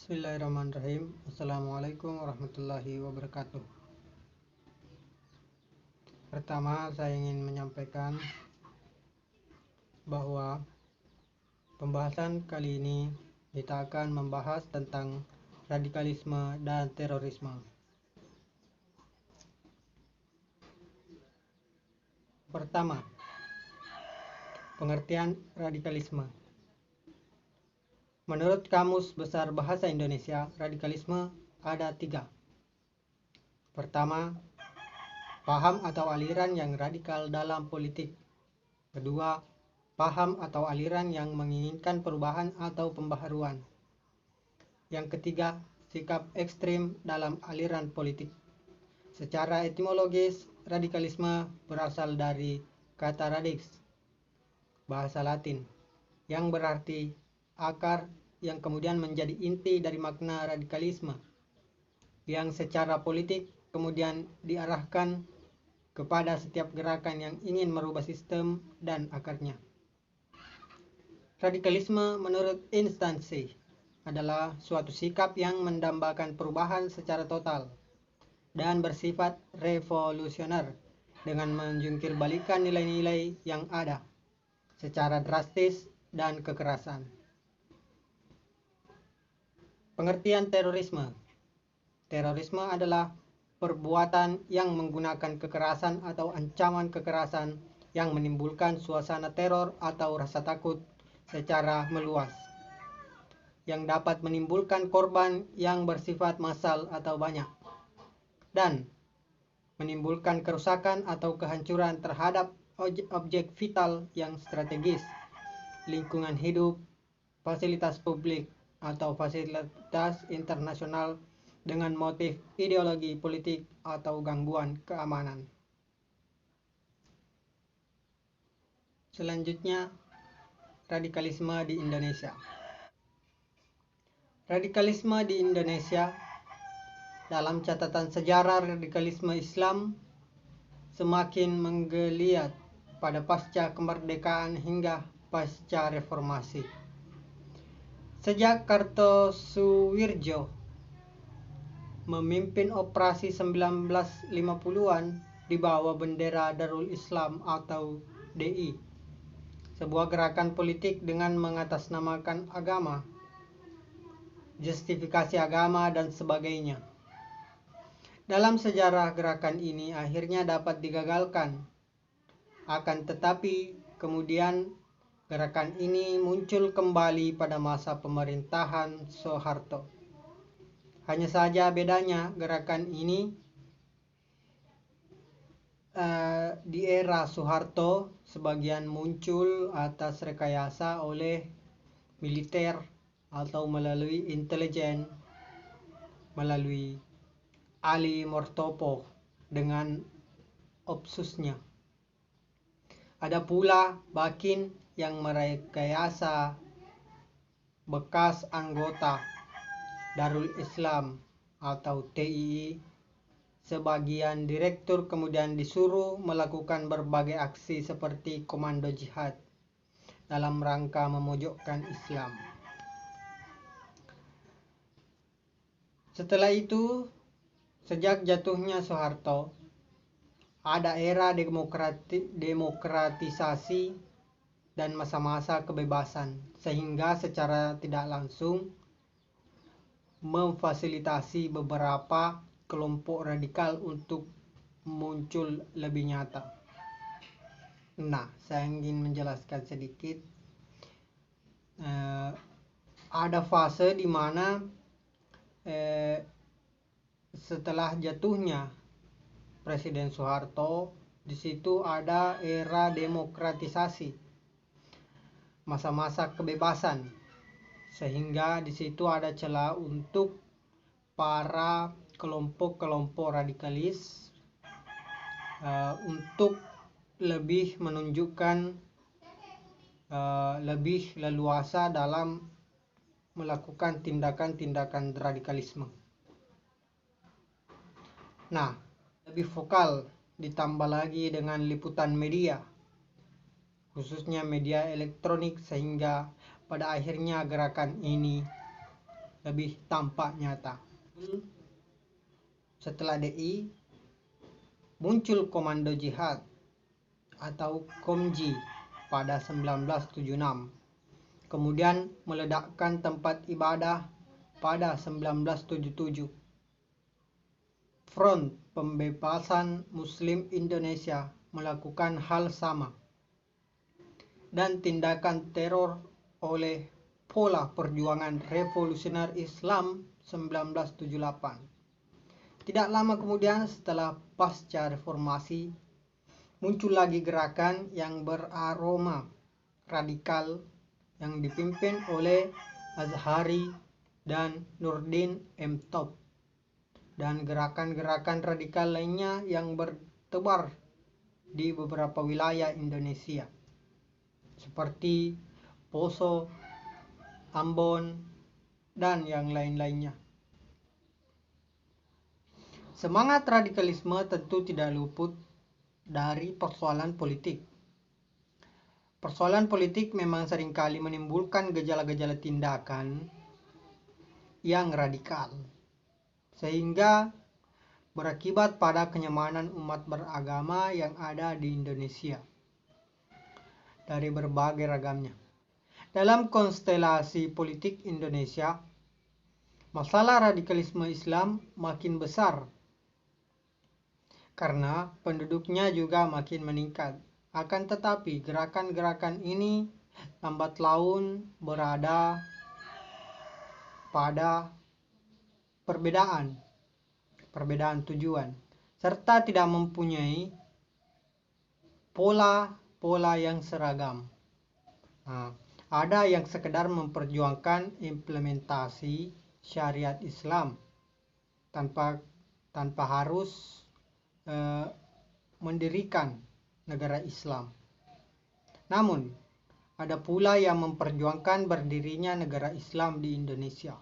Bismillahirrahmanirrahim. Assalamualaikum warahmatullahi wabarakatuh. Pertama, saya ingin menyampaikan bahwa pembahasan kali ini kita akan membahas tentang radikalisme dan terorisme. Pertama, pengertian radikalisme. Menurut Kamus Besar Bahasa Indonesia, radikalisme ada 3. Pertama, paham atau aliran yang radikal dalam politik. Kedua, paham atau aliran yang menginginkan perubahan atau pembaharuan. Yang ketiga, sikap ekstrim dalam aliran politik. Secara etimologis, radikalisme berasal dari kata radix, bahasa Latin, yang berarti akar, yang kemudian menjadi inti dari makna radikalisme, yang secara politik kemudian diarahkan kepada setiap gerakan yang ingin merubah sistem dan akarnya. Radikalisme menurut instansi adalah suatu sikap yang mendambakan perubahan secara total dan bersifat revolusioner dengan menjungkir-balikan nilai-nilai yang ada secara drastis dan kekerasan. Pengertian terorisme. Terorisme adalah perbuatan yang menggunakan kekerasan atau ancaman kekerasan yang menimbulkan suasana teror atau rasa takut secara meluas, yang dapat menimbulkan korban yang bersifat massal atau banyak, dan menimbulkan kerusakan atau kehancuran terhadap objek vital yang strategis, lingkungan hidup, fasilitas publik, atau fasilitas internasional dengan motif ideologi politik atau gangguan keamanan. Selanjutnya, radikalisme di Indonesia. Radikalisme di Indonesia dalam catatan sejarah radikalisme Islam semakin menggeliat pada pasca kemerdekaan hingga pasca reformasi. Sejak Kartosuwirjo memimpin operasi 1950-an di bawah bendera Darul Islam atau DI, sebuah gerakan politik dengan mengatasnamakan agama, justifikasi agama, dan sebagainya. Dalam sejarah, gerakan ini akhirnya dapat digagalkan. Akan tetapi, kemudian gerakan ini muncul kembali pada masa pemerintahan Soeharto. Hanya saja bedanya gerakan ini di era Soeharto sebagian muncul atas rekayasa oleh militer atau melalui intelijen, melalui Ali Mortopo dengan Opsusnya. Ada pula Bakin yang merekayasa bekas anggota Darul Islam atau TII. Sebagian direktur kemudian disuruh melakukan berbagai aksi seperti komando jihad dalam rangka memojokkan Islam. Setelah itu, sejak jatuhnya Soeharto, ada era demokratisasi dan masa-masa kebebasan, sehingga secara tidak langsung memfasilitasi beberapa kelompok radikal untuk muncul lebih nyata. Nah, saya ingin menjelaskan sedikit. Ada fase di mana setelah jatuhnya Presiden Soeharto, di situ ada era demokratisasi, masa-masa kebebasan, sehingga di situ ada celah untuk para kelompok-kelompok radikalis untuk lebih menunjukkan lebih leluasa dalam melakukan tindakan-tindakan radikalisme. Nah, lebih vokal ditambah lagi dengan liputan media, khususnya media elektronik, sehingga pada akhirnya gerakan ini lebih tampak nyata. Setelah DI, muncul Komando Jihad atau Komji pada 1976. Kemudian meledakkan tempat ibadah pada 1977. Front Pembebasan Muslim Indonesia melakukan hal sama. Dan tindakan teror oleh Pola Perjuangan Revolusioner Islam 1978. Tidak lama kemudian setelah pasca reformasi, muncul lagi gerakan yang beraroma radikal yang dipimpin oleh Azhari dan Nurdin M. Top, dan gerakan-gerakan radikal lainnya yang bertebar di beberapa wilayah Indonesia, seperti Poso, Ambon, dan yang lain-lainnya. Semangat radikalisme tentu tidak luput dari persoalan politik. Persoalan politik memang seringkali menimbulkan gejala-gejala tindakan yang radikal, sehingga berakibat pada kenyamanan umat beragama yang ada di Indonesia dari berbagai ragamnya. Dalam konstelasi politik Indonesia, masalah radikalisme Islam makin besar karena penduduknya juga makin meningkat. Akan tetapi gerakan-gerakan ini lambat laun berada pada perbedaan tujuan, serta tidak mempunyai pola-pola yang seragam. Ada yang sekedar memperjuangkan implementasi syariat Islam tanpa harus mendirikan negara Islam. Namun, ada pula yang memperjuangkan berdirinya negara Islam di Indonesia.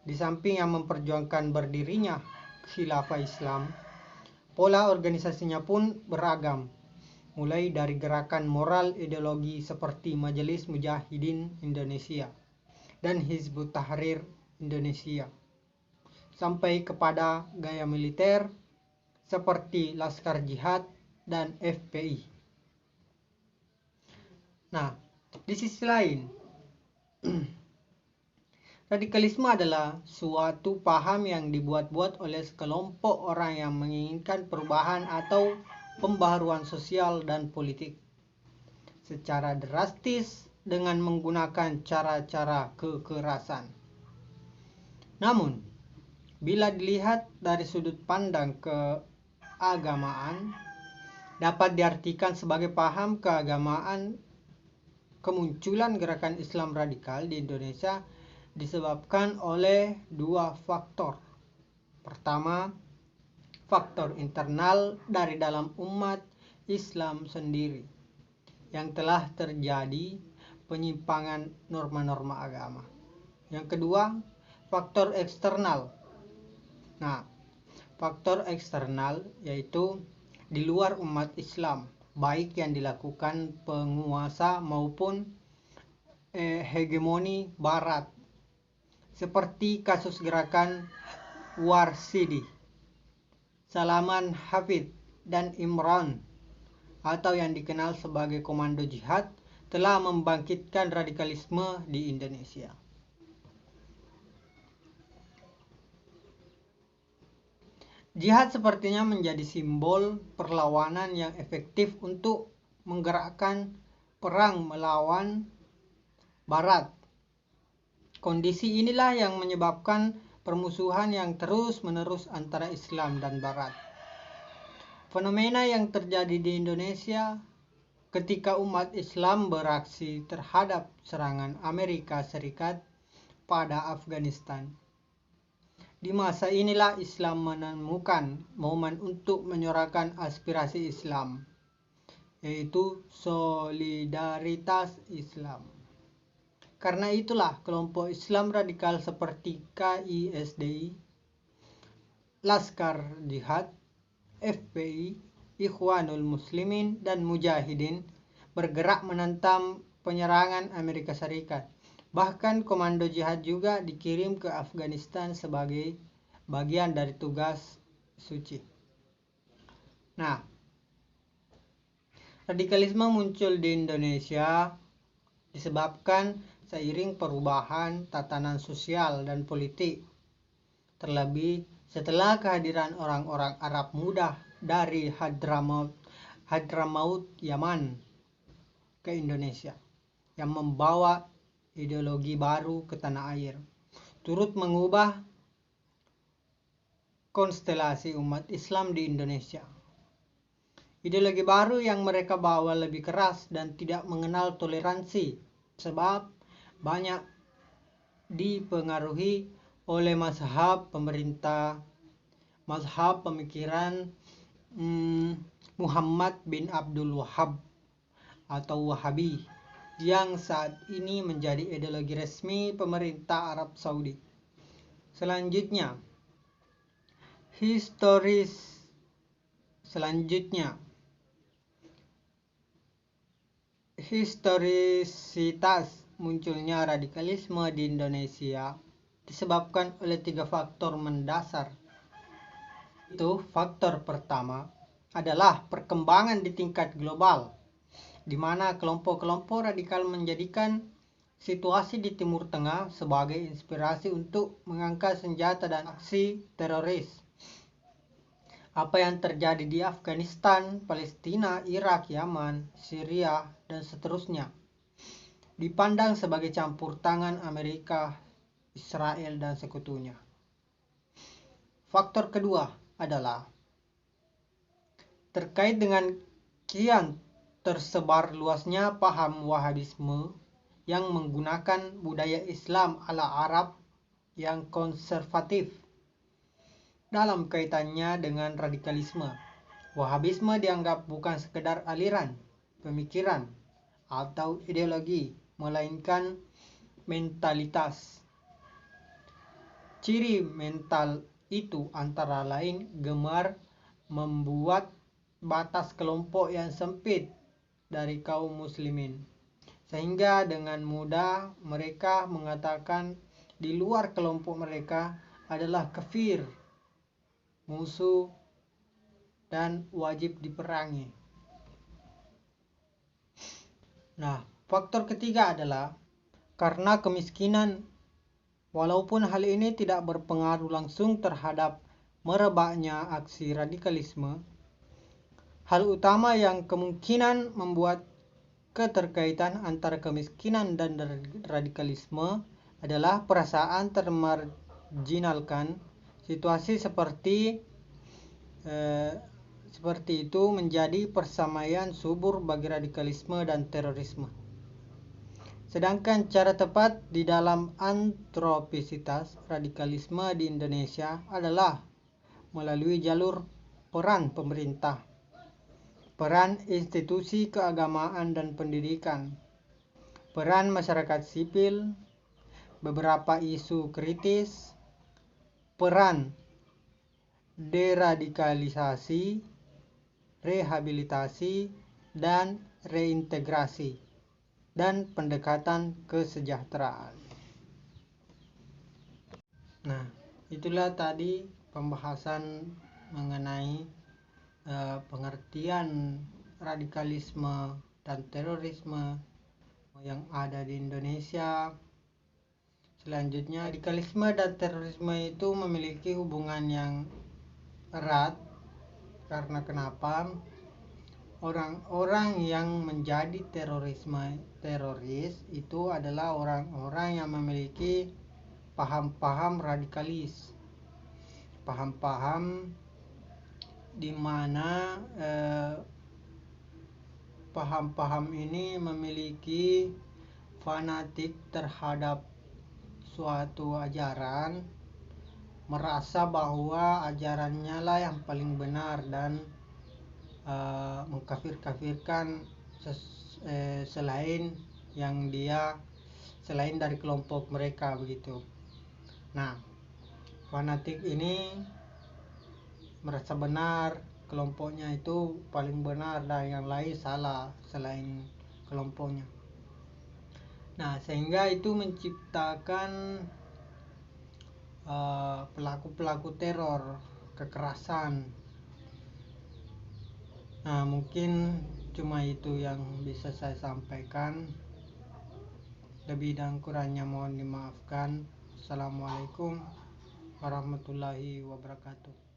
Di samping yang memperjuangkan berdirinya khilafah Islam, pola organisasinya pun beragam, mulai dari gerakan moral ideologi seperti Majelis Mujahidin Indonesia dan Hizbut Tahrir Indonesia, sampai kepada gaya militer seperti Laskar Jihad dan FPI. Nah, di sisi lain, radikalisme adalah suatu paham yang dibuat-buat oleh sekelompok orang yang menginginkan perubahan atau pembaharuan sosial dan politik secara drastis dengan menggunakan cara-cara kekerasan. Namun, bila dilihat dari sudut pandang keagamaan, dapat diartikan sebagai paham keagamaan. Kemunculan gerakan Islam radikal di Indonesia disebabkan oleh dua faktor. Pertama, faktor internal dari dalam umat Islam sendiri, yang telah terjadi penyimpangan norma-norma agama. Yang kedua, faktor eksternal. Faktor eksternal yaitu di luar umat Islam, baik yang dilakukan penguasa maupun hegemoni Barat, seperti kasus gerakan Warsidi, Salaman Hafid, dan Imran, atau yang dikenal sebagai Komando Jihad, telah membangkitkan radikalisme di Indonesia. Jihad sepertinya menjadi simbol perlawanan yang efektif untuk menggerakkan perang melawan Barat. Kondisi inilah yang menyebabkan permusuhan yang terus-menerus antara Islam dan Barat. Fenomena yang terjadi di Indonesia ketika umat Islam beraksi terhadap serangan Amerika Serikat pada Afghanistan. Di masa inilah Islam menemukan momen untuk menyuarakan aspirasi Islam, yaitu solidaritas Islam. Karena itulah kelompok Islam radikal seperti KISDI, Laskar Jihad, FPI, Ikhwanul Muslimin, dan Mujahidin bergerak menentang penyerangan Amerika Serikat. Bahkan komando jihad juga dikirim ke Afghanistan sebagai bagian dari tugas suci. Nah, radikalisme muncul di Indonesia disebabkan seiring perubahan tatanan sosial dan politik, terlebih setelah kehadiran orang-orang Arab muda dari Hadramaut Yaman ke Indonesia yang membawa ideologi baru ke tanah air, turut mengubah konstelasi umat Islam di Indonesia. Ideologi baru yang mereka bawa lebih keras dan tidak mengenal toleransi, sebab banyak dipengaruhi oleh mazhab pemerintah, mazhab pemikiran Muhammad bin Abdul Wahab atau Wahabi, yang saat ini menjadi ideologi resmi pemerintah Arab Saudi. Selanjutnya, historisitas munculnya radikalisme di Indonesia disebabkan oleh 3 faktor mendasar. Itu faktor pertama adalah perkembangan di tingkat global, di mana kelompok-kelompok radikal menjadikan situasi di Timur Tengah sebagai inspirasi untuk mengangkat senjata dan aksi teroris. Apa yang terjadi di Afghanistan, Palestina, Irak, Yaman, Syria, dan seterusnya dipandang sebagai campur tangan Amerika, Israel, dan sekutunya. Faktor kedua adalah terkait dengan kian tersebar luasnya paham Wahabisme yang menggunakan budaya Islam ala Arab yang konservatif dalam kaitannya dengan radikalisme. Wahabisme dianggap bukan sekedar aliran, pemikiran, atau ideologi, melainkan mentalitas. Ciri mental itu antara lain gemar membuat batas kelompok yang sempit dari kaum muslimin, sehingga dengan mudah mereka mengatakan di luar kelompok mereka adalah kafir, musuh, dan wajib diperangi. Nah, faktor ketiga adalah karena kemiskinan. Walaupun hal ini tidak berpengaruh langsung terhadap merebaknya aksi radikalisme, hal utama yang kemungkinan membuat keterkaitan antara kemiskinan dan radikalisme adalah perasaan termarginalkan. Situasi seperti itu menjadi persamaian subur bagi radikalisme dan terorisme. Sedangkan cara tepat di dalam antropisitas radikalisme di Indonesia adalah melalui jalur peran pemerintah, peran institusi keagamaan dan pendidikan, peran masyarakat sipil, beberapa isu kritis, peran deradikalisasi, rehabilitasi, dan reintegrasi, dan pendekatan kesejahteraan. Nah, itulah tadi pembahasan mengenai pengertian radikalisme dan terorisme yang ada di Indonesia. Selanjutnya, radikalisme dan terorisme itu memiliki hubungan yang erat. Karena kenapa? Orang-orang yang menjadi teroris itu adalah orang-orang yang memiliki paham-paham radikalis, paham-paham di mana paham-paham ini memiliki fanatik terhadap suatu ajaran, merasa bahwa ajarannya lah yang paling benar dan mengkafir-kafirkan selain dari kelompok mereka begitu. Nah, fanatik ini merasa benar kelompoknya itu paling benar dan yang lain salah selain kelompoknya. Nah, sehingga itu menciptakan pelaku-pelaku teror, kekerasan. Nah, mungkin cuma itu yang bisa saya sampaikan. Lebih dan kurangnya mohon dimaafkan. Assalamualaikum warahmatullahi wabarakatuh.